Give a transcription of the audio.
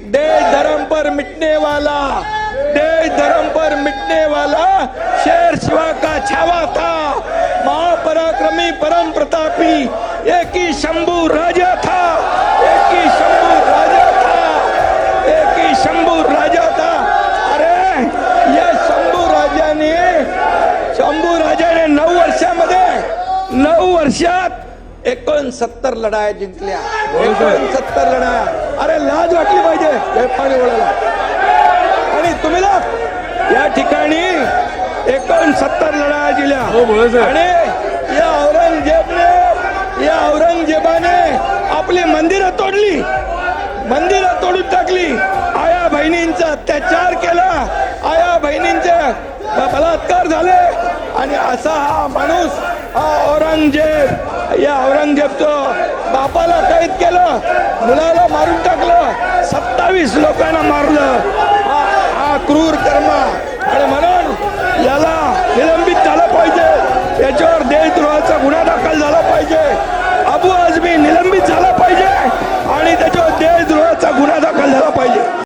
देश धर्म पर मिटने वाला, देश धर्म पर मिटने वाला शेर शिवा का छावा था। महापराक्रमी परम प्रतापी एक ही शंभू राजा था, एक ही शंभू राजा था, एक ही शंभू राजा था। अरे या शंभू राजाने 9 वर्षामध्ये 9 वर्षात 69 लढाया जिंकल्या, 69 लढाया। अरे लाज वाटली पाहिजे हे पाणी वळायला। आणि तुम्ही या ठिकाणी 69 लढाया जिंकल्या आणि या औरंगजेबाने आपली मंदिरं तोडली, मंदिरं तोडून टाकली, आया बहिणींचा अत्याचार केला, आया बहिणींचे बलात्कार झाले। आणि असा हा माणूस हा औरंगजेब, या औरंगजेबचं बापाला कैद केलं, मुलाला मारून टाकलं, 27 लोकांना मारलं। हा क्रूर